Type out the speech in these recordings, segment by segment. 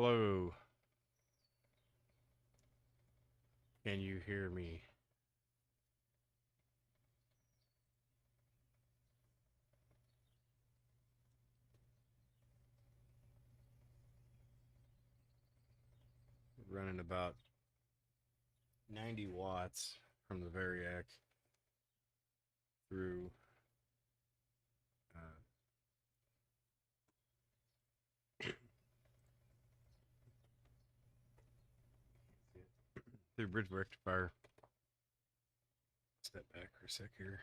Hello, can you hear me? Running about 90 watts from the Variac through uh, through bridge rectifier. Step back for a sec here.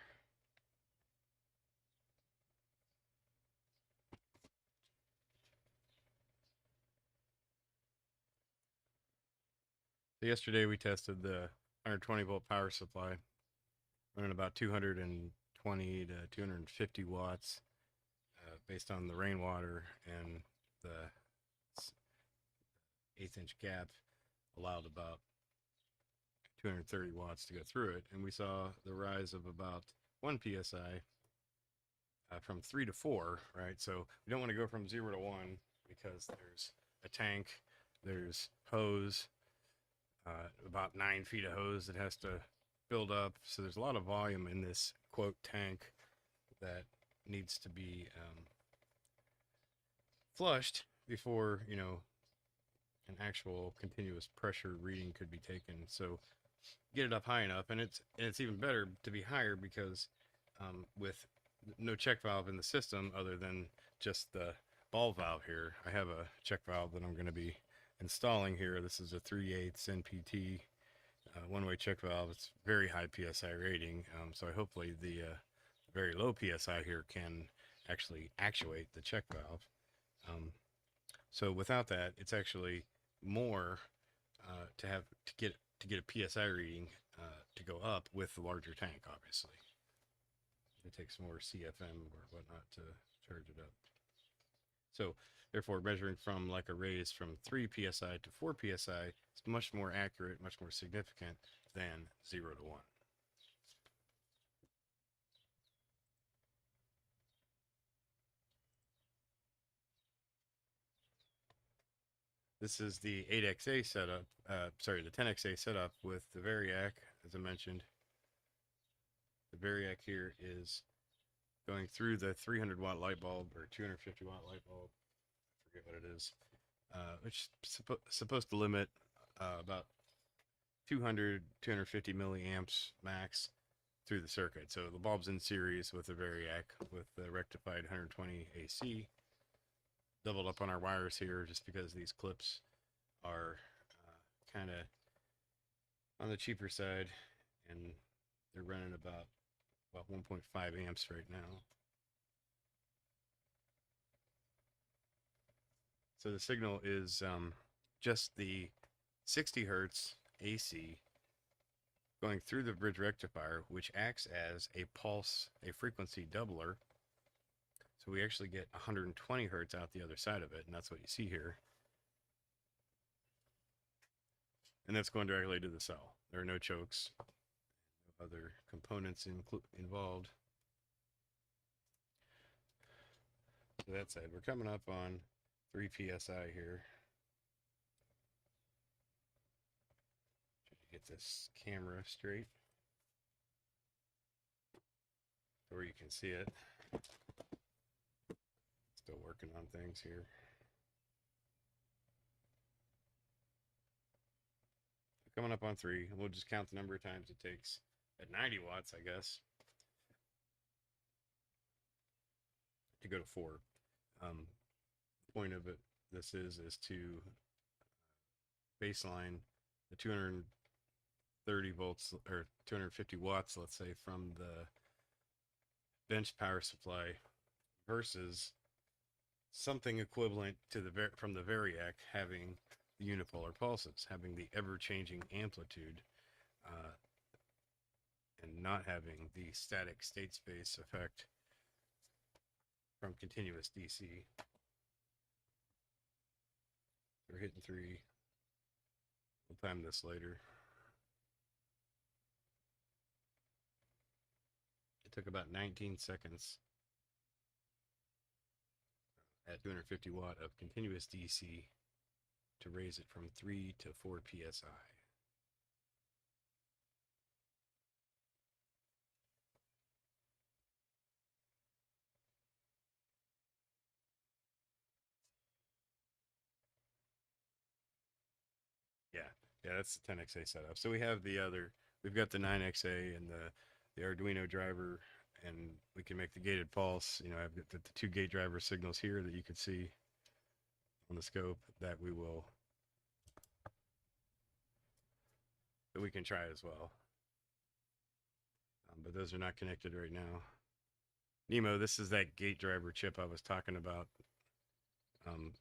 So yesterday we tested the 120 volt power supply, running about 220 to 250 watts, based on the rainwater and the eighth-inch gap allowed about 230 watts to go through it, and we saw the rise of about 1 psi from 3 to 4, right? So we don't want to go from 0 to 1 because there's a tank, there's hose, about 9 feet of hose that has to build up. So there's a lot of volume in this quote tank that needs to be flushed before, an actual continuous pressure reading could be taken. So get it up high enough, and it's even better to be higher because with no check valve in the system other than just the ball valve here, I have a check valve that I'm going to be installing here. This is a 3/8 NPT one-way check valve. It's very high psi rating, so hopefully the very low psi here can actually actuate the check valve. So without that, it's actually more to get a psi reading to go up with the larger tank. Obviously, it takes more CFM or whatnot to charge it up. So therefore, measuring from like a raise from 3 psi to 4 psi is much more accurate, much more significant than 0 to 1. This is the 8XA setup, the 10XA setup with the Variac, as I mentioned. The Variac here is going through the 300 watt light bulb or 250 watt light bulb. I forget what it is, which is supposed to limit about 200, 250 milliamps max through the circuit. So the bulb's in series with the Variac with the rectified 120 AC. Doubled up on our wires here just because these clips are kind of on the cheaper side, and they're running about 1.5 amps right now. So the signal is just the 60 hertz AC going through the bridge rectifier, which acts as a pulse, a frequency doubler. So we actually get 120 hertz out the other side of it, and that's what you see here. And that's going directly to the cell. There are no chokes, no other components involved. So that said, we're coming up on 3 psi here. Try to get this camera straight where you can see it. Still working on things here. Coming up on 3, and we'll just count the number of times it takes at 90 watts, I guess, to go to 4. The point of this is to baseline the 230 volts or 250 watts, let's say, from the bench power supply versus something equivalent to from the Variac having the unipolar pulses, having the ever-changing amplitude, and not having the static state space effect from continuous DC. We're hitting 3. We'll time this later. It took about 19 seconds at 250 watt of continuous DC to raise it from 3 to 4 psi. Yeah, yeah, that's the 10XA setup. So we've got the 9XA and the Arduino driver, and we can make the gated pulse. I've got the two gate driver signals here that you can see on the scope that we can try as well. But those are not connected right now. Nemo, this is that gate driver chip I was talking about. Um,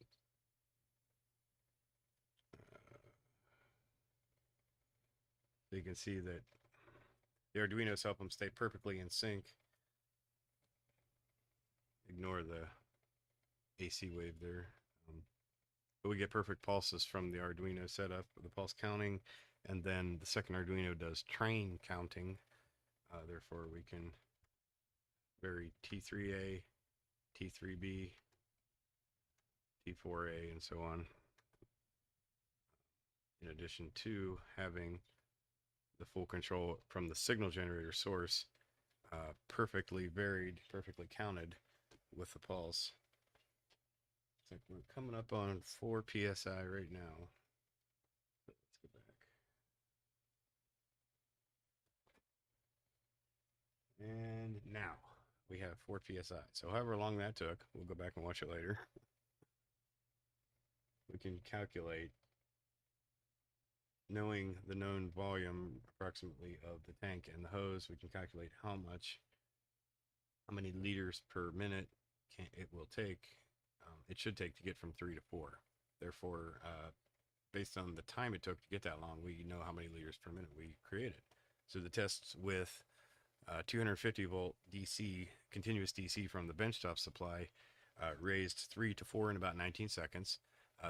so you can see that the Arduinos help them stay perfectly in sync. Ignore the AC wave there. But we get perfect pulses from the Arduino setup, the pulse counting, and then the second Arduino does train counting. Therefore, we can vary T3A, T3B, T4A, and so on. In addition to having the full control from the signal generator source, perfectly varied, perfectly counted with the pulse. It's like we're coming up on 4 psi right now. Let's go back. And now we have 4 psi. So however long that took, we'll go back and watch it later. We can calculate, knowing the known volume approximately of the tank and the hose, we can calculate how many liters per minute it will take. It should take to get from 3 to 4. Therefore, based on the time it took to get that long, we know how many liters per minute we created. So the tests with 250 volt DC, continuous DC from the benchtop supply, raised 3 to 4 in about 19 seconds.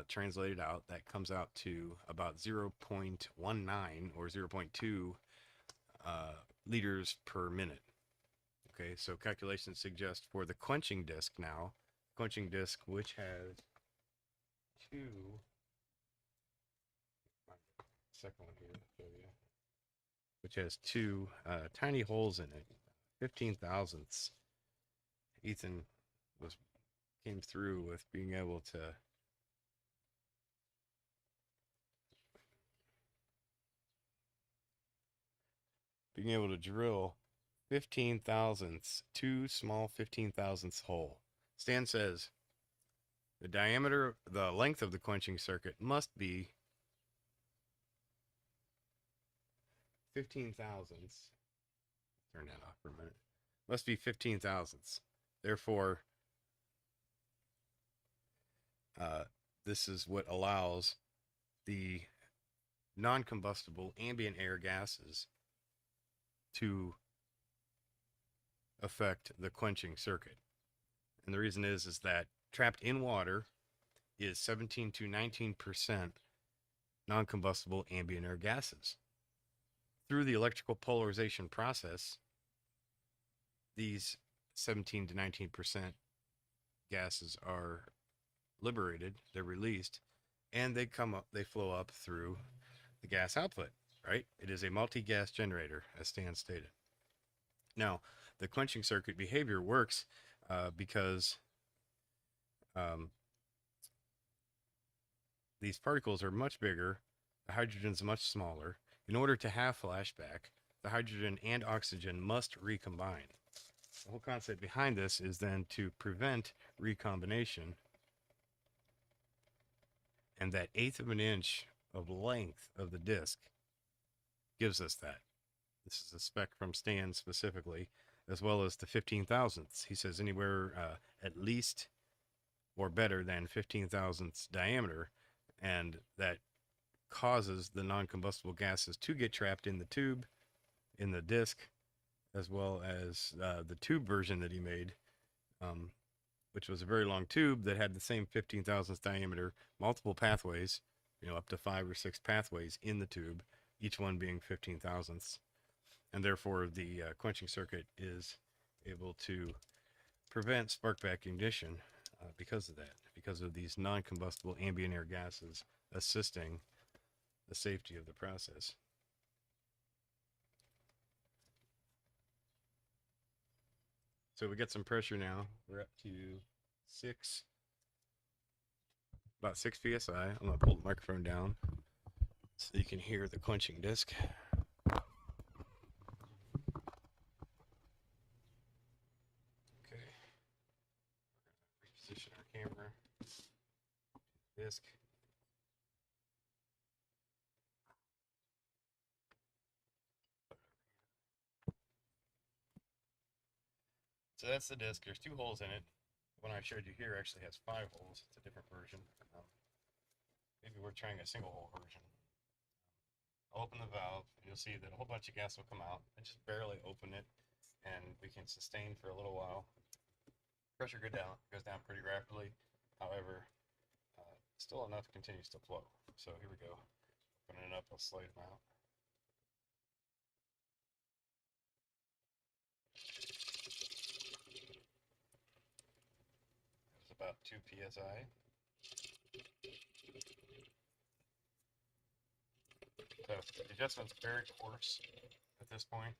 Translated out, that comes out to about 0.19 or 0.2 liters per minute. Okay, so calculations suggest for the quenching disc now, quenching disc which has two, second one here, show you, which has two tiny holes in it, 15 thousandths. Ethan came through with being able to drill 15 thousandths, two small 15 thousandths hole. Stan says the length of the quenching circuit must be 15 thousandths. Turn that off for a minute. Must be 15 thousandths. Therefore, this is what allows the non-combustible ambient air gases to affect the quenching circuit. And the reason is that trapped in water is 17 to 19% non-combustible ambient air gases. Through the electrical polarization process, these 17 to 19% gases are liberated, they're released, and they flow up through the gas output, right? It is a multi-gas generator, as Stan stated. Now, the quenching circuit behavior works because these particles are much bigger, the hydrogen's much smaller. In order to have flashback, the hydrogen and oxygen must recombine. The whole concept behind this is then to prevent recombination, and that 1/8 of an inch of length of the disc gives us that. This is a spec from Stan specifically, as well as the 15 thousandths. He says anywhere at least or better than 15 thousandths diameter, and that causes the non-combustible gases to get trapped in the tube, in the disc, as well as the tube version that he made, which was a very long tube that had the same 15 thousandths diameter, multiple pathways, up to 5 or 6 pathways in the tube, each one being 15 thousandths. And therefore, the quenching circuit is able to prevent spark back ignition because of that, because of these non-combustible ambient air gases assisting the safety of the process. So we get some pressure now. We're up to six, about 6 psi. I'm gonna pull the microphone down so you can hear the quenching disc. Okay. Reposition our camera. Disc. So that's the disc. There's 2 holes in it. The one I showed you here actually has 5 holes. It's a different version. Maybe we're trying a single hole version. I'll open the valve. You'll see that a whole bunch of gas will come out. I just barely open it, and we can sustain for a little while. Pressure goes down pretty rapidly. However, still enough continues to flow. So here we go. Opening it up, I'll slide them out. It's about 2 psi. So the adjustment's very coarse at this point.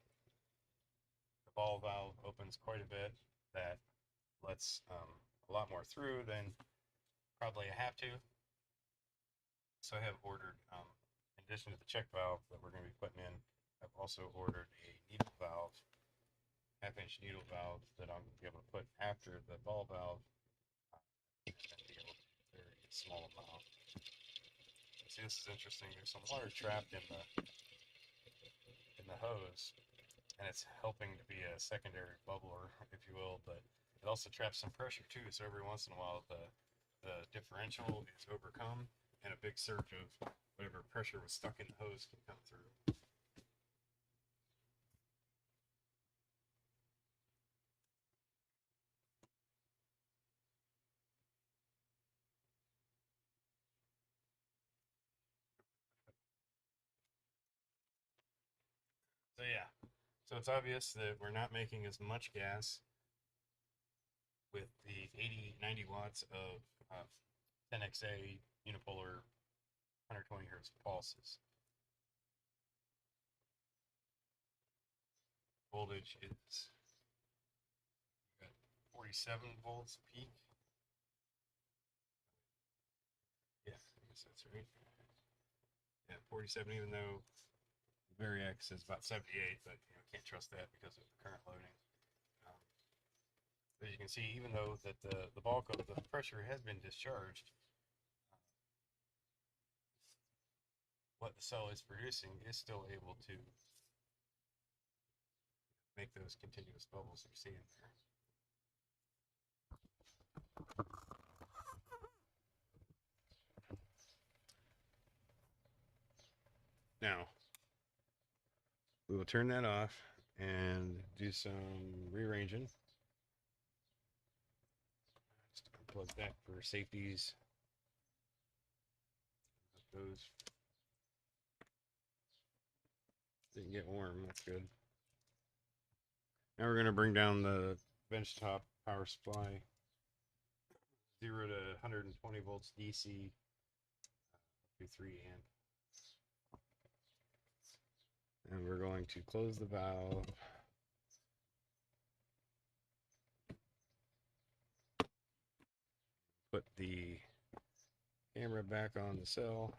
The ball valve opens quite a bit. That lets a lot more through than probably I have to. So I have ordered, in addition to the check valve that we're going to be putting in, I've also ordered a needle valve, half-inch needle valve that I'm going to be able to put after the ball valve. And be able to very small amount. See, this is interesting. There's some water trapped in the hose, and it's helping to be a secondary bubbler, if you will. But it also traps some pressure too. So every once in a while, the differential is overcome, and a big surge of whatever pressure was stuck in the hose can come through. So yeah, so it's obvious that we're not making as much gas with the 80, 90 watts of 10XA unipolar 120 hertz pulses. Voltage is 47 volts peak. Yeah, I guess that's right. Yeah, 47, even though Variac says about 78, but can't trust that because of the current loading. As you can see, even though that the bulk of the pressure has been discharged, what the cell is producing is still able to make those continuous bubbles you're seeing there. Now, we will turn that off and do some rearranging. Just unplug that for safeties. Those didn't get warm, that's good. Now we're going to bring down the benchtop power supply, 0 to 120 volts DC, up to 3 amp. And we're going to close the valve. Put the camera back on the cell.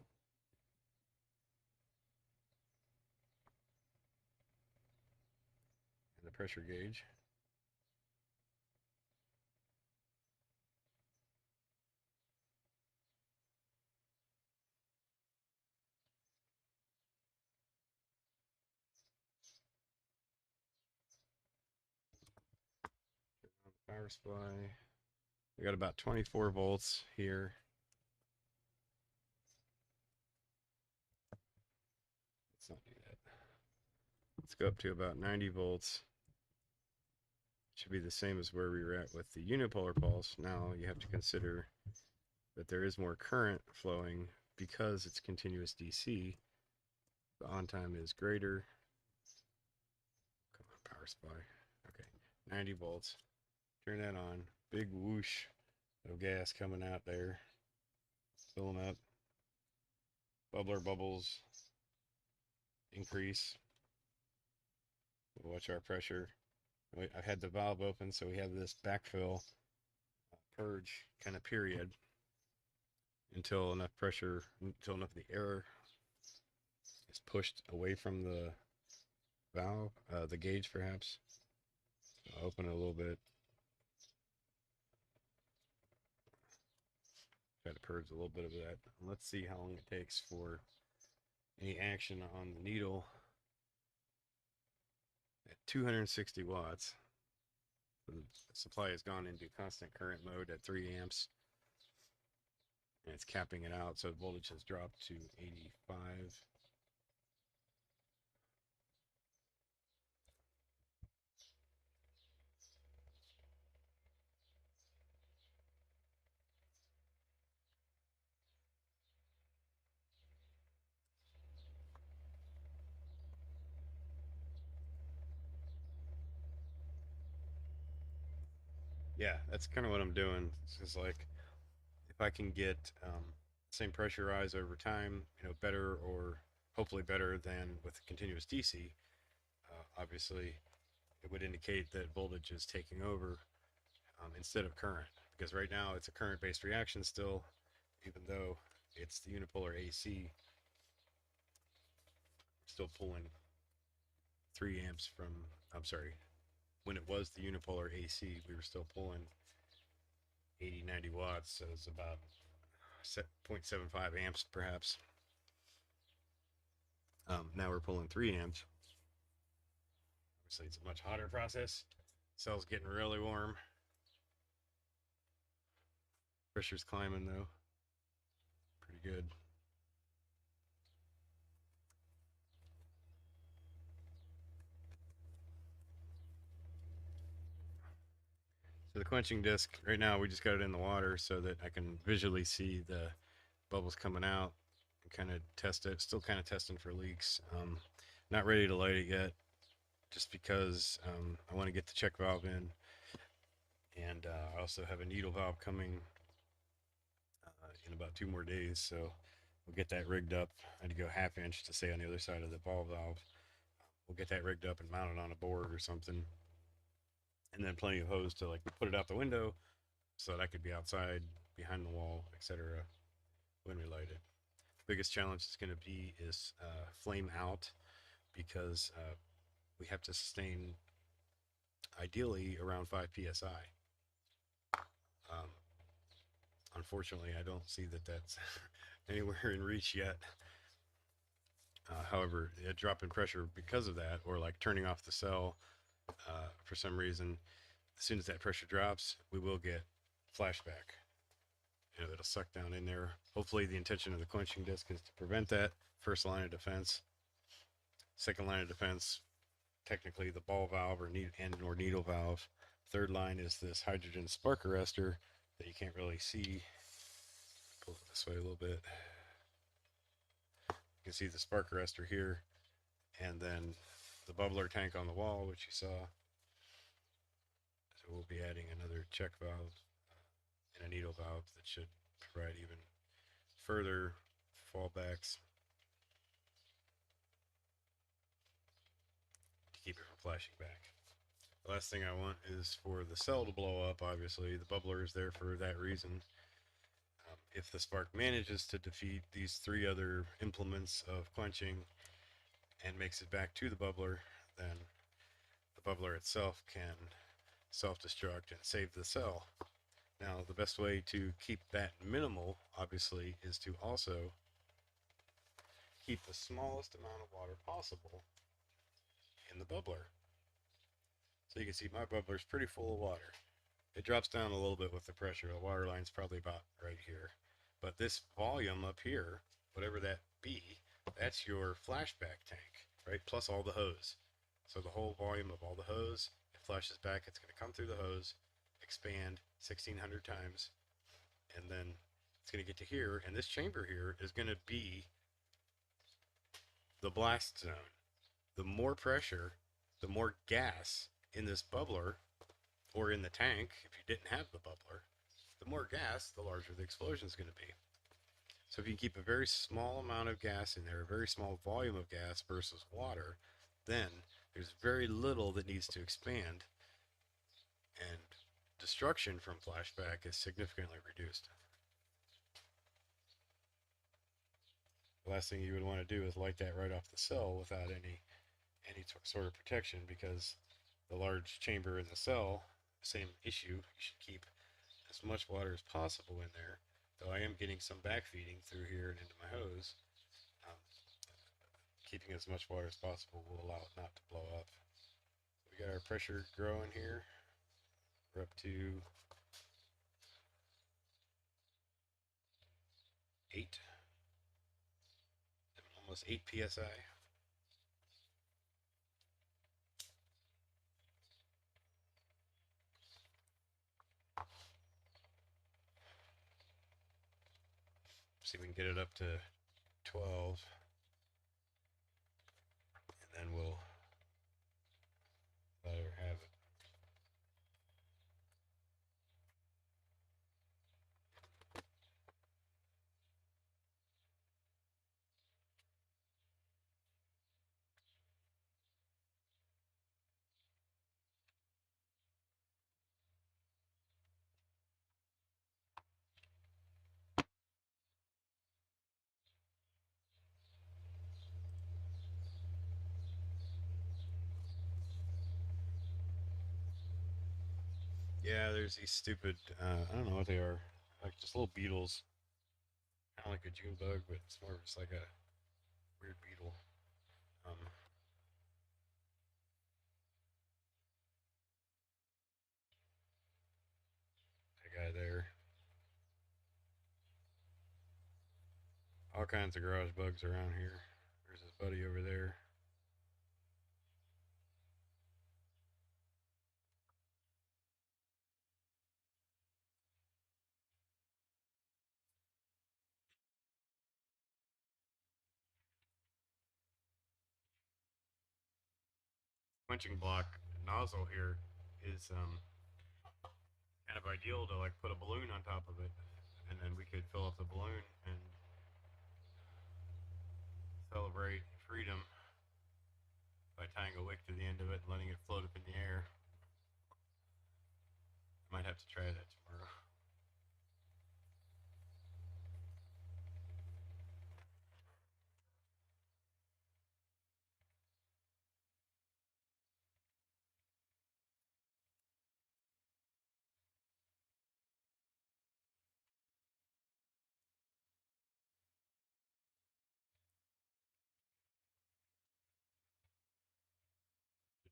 And the pressure gauge. Power supply. We got about 24 volts here. Let's not do that. Let's go up to about 90 volts. Should be the same as where we were at with the unipolar pulse. Now you have to consider that there is more current flowing because it's continuous DC. The on time is greater. Come on, power supply. Okay, 90 volts. Turn that on. Big whoosh of gas coming out there. Filling up. bubbler bubbles increase. We'll watch our pressure. I've had the valve open, so we have this backfill purge kind of period until enough pressure, until enough of the air is pushed away from the valve, the gauge perhaps. I'll open it a little bit. Try to purge a little bit of that. Let's see how long it takes for any action on the needle at 260 watts. The supply has gone into constant current mode at 3 amps, and it's capping it out, so the voltage has dropped to 85. Yeah, that's kind of what I'm doing. It's like if I can get same pressure rise over time, better or hopefully better than with continuous DC, obviously it would indicate that voltage is taking over instead of current. Because right now it's a current-based reaction still, even though it's the unipolar AC, still pulling 3 amps from, I'm sorry, when it was the unipolar AC, we were still pulling 80, 90 watts, so it's about 0.75 amps perhaps. Now we're pulling 3 amps. Obviously, it's a much hotter process. Cell's getting really warm. Pressure's climbing though. Pretty good. So the quenching disc, right now we just got it in the water so that I can visually see the bubbles coming out and kind of test it. Still kind of testing for leaks. Not ready to light it yet, just because I want to get the check valve and I also have a needle valve coming in about 2 more days, so we'll get that rigged up. I had to go 1/2 inch to stay on the other side of the ball valve. We'll get that rigged up and mount it on a board or something, and then plenty of hose to like put it out the window so that I could be outside, behind the wall, etc. when we light it. Biggest challenge is going to be is flame out, because we have to sustain ideally around 5 psi. Um, Unfortunately, I don't see that that's anywhere in reach yet. However, a drop in pressure because of that, or like turning off the cell for some reason, as soon as that pressure drops, we will get flashback. It'll suck down in there. Hopefully, the intention of the quenching disc is to prevent that. First line of defense. Second line of defense, technically the ball valve or needle valve. Third line is this hydrogen spark arrestor that you can't really see. Pull it this way a little bit. You can see the spark arrestor here, and then the bubbler tank on the wall, which you saw. So we'll be adding another check valve and a needle valve that should provide even further fallbacks to keep it from flashing back. The last thing I want is for the cell to blow up. Obviously, the bubbler is there for that reason. If the spark manages to defeat these 3 other implements of quenching and makes it back to the bubbler, then the bubbler itself can self-destruct and save the cell. Now, the best way to keep that minimal, obviously, is to also keep the smallest amount of water possible in the bubbler. So you can see my bubbler is pretty full of water. It drops down a little bit with the pressure. The water line's probably about right here. But this volume up here, whatever that be, that's your flashback tank, right? Plus all the hose. So the whole volume of all the hose, it flashes back. It's going to come through the hose, expand 1,600 times, and then it's going to get to here. And this chamber here is going to be the blast zone. The more pressure, the more gas in this bubbler, or in the tank if you didn't have the bubbler, the more gas, the larger the explosion is going to be. So if you keep a very small amount of gas in there, a very small volume of gas versus water, then there's very little that needs to expand, and destruction from flashback is significantly reduced. The last thing you would want to do is light that right off the cell without any sort of protection, because the large chamber in the cell, same issue. You should keep as much water as possible in there. Though I am getting some backfeeding through here and into my hose, um, keeping as much water as possible will allow it not to blow up. We got our pressure growing here. We're up to 8, almost 8 psi. See if we can get it up to 12, and then we'll let her have it. Yeah, there's these stupid, I don't know what they are, like just little beetles, kind of like a June bug, but it's more just like a weird beetle. Um, that guy there. All kinds of garage bugs around here. There's his buddy over there. Quenching block nozzle here is kind of ideal to like put a balloon on top of it, and then we could fill up the balloon and celebrate freedom by tying a wick to the end of it and letting it float up in the air. I might have to try that tomorrow.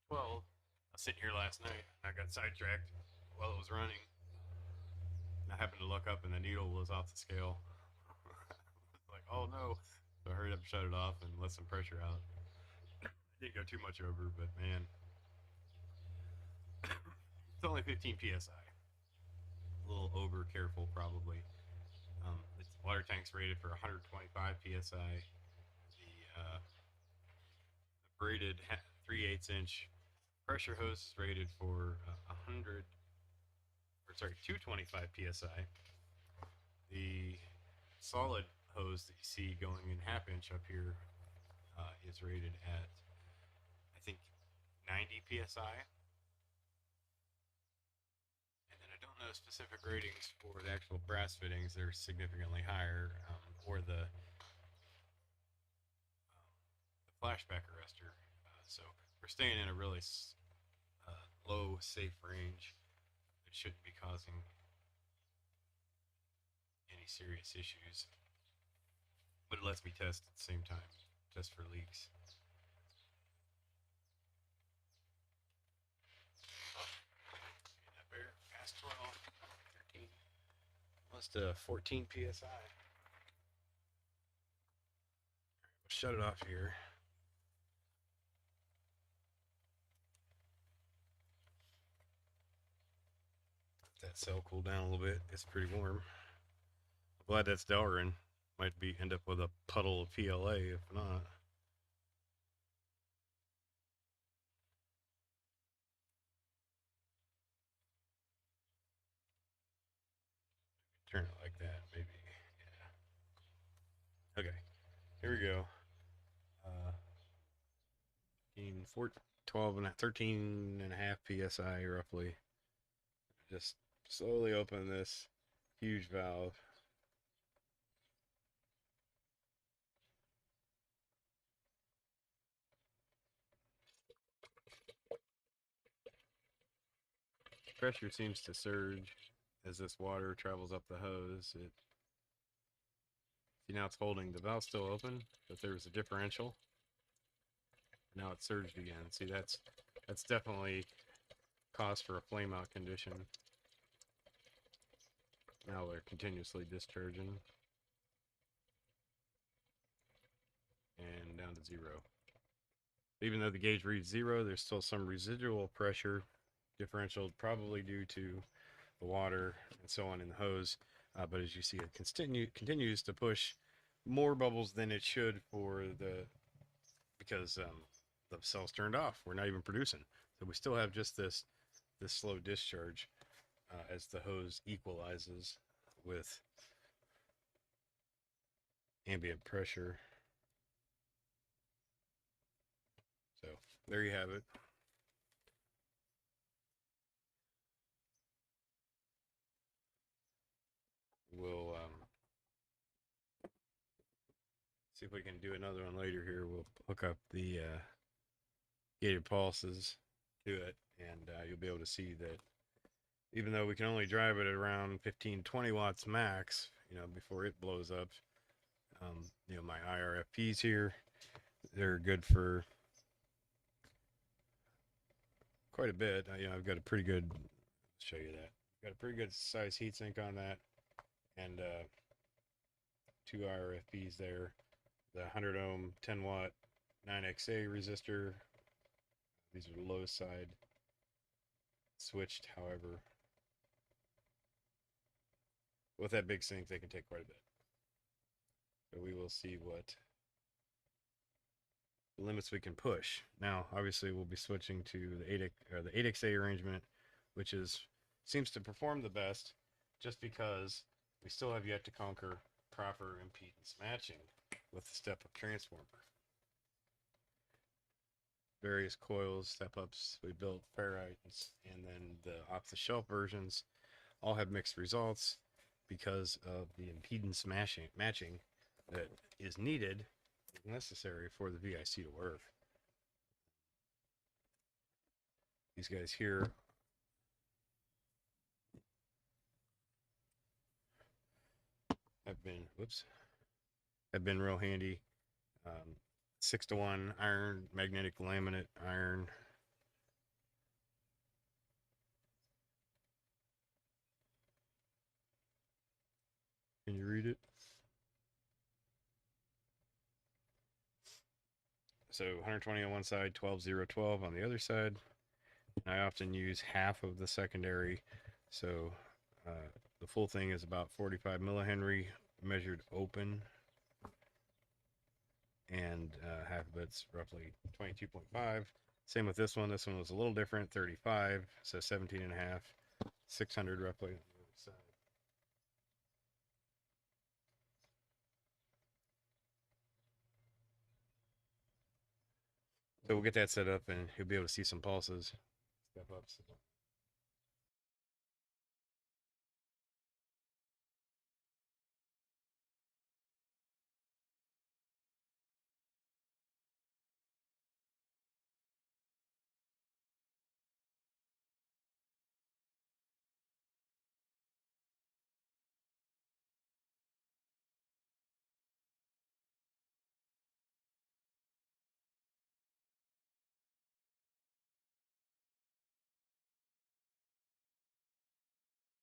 At 12, I was sitting here last night and I got sidetracked while it was running. And I happened to look up and the needle was off the scale. Like, oh no. So I hurried up and shut it off and let some pressure out. I didn't go too much over, but man, it's only 15 psi. A little over careful, probably. The water tank's rated for 125 psi. The braided 3/8 inch pressure hose is rated for 100, or sorry, 225 psi. The solid hose that you see going in half inch up here is rated at, I think, 90 psi. And then I don't know specific ratings for the actual brass fittings. They're significantly higher, or the flashback arrestor. So we're staying in a really low, safe range. It shouldn't be causing any serious issues. But it lets me test at the same time, test for leaks. That bear past 12, 13, almost 14 psi. We'll shut it off here. Let that cell cool down a little bit. It's pretty warm. I'm glad that's Delrin. Might be end up with a puddle of PLA if not. Turn it like that, maybe. Yeah. Here we go. 12 and 13 and a half psi roughly. Just slowly open this huge valve. Pressure seems to surge as this water travels up the hose. See, now it's holding. The valve's still open, but there was a differential. Now it's surged again. See, that's definitely cause for a flame out condition. Now they're continuously discharging. And down to 0. Even though the gauge reads 0, there's still some residual pressure differential, probably due to the water and so on in the hose. But as you see, it continues to push more bubbles than it should because the cell's turned off. We're not even producing, so we still have just this slow discharge as the hose equalizes with ambient pressure. So there you have it. We'll see if we can do another one later here. We'll hook up the gated pulses to it, and you'll be able to see that even though we can only drive it at around 15-20 watts max, before it blows up, my IRFPs here, they're good for quite a bit. I've got a pretty good, show you that. Got a pretty good size heatsink on that, and 2 IRFPs there. The 100 ohm 10 watt 9XA resistor. These are the low side switched, however. With that big sink, they can take quite a bit. But we will see what limits we can push. Now, obviously, we'll be switching to the 8XA arrangement, which seems to perform the best, just because we still have yet to conquer proper impedance matching with the step-up transformer. Various coils, step-ups we built, ferrites, and then the off-the-shelf versions all have mixed results because of the impedance matching that is necessary for the VIC to work. These guys here have been real handy. 6-to-1 iron, magnetic laminate iron. Can you read it? So 120 on one side, 12-0-12 on the other side. I often use half of the secondary, so the full thing is about 45 millihenry measured open, and half of it's roughly 22.5. Same with this one. This one was a little different, 35, so 17 and a half, 600 roughly on the other side. So we'll get that set up, and you'll be able to see some pulses, step ups.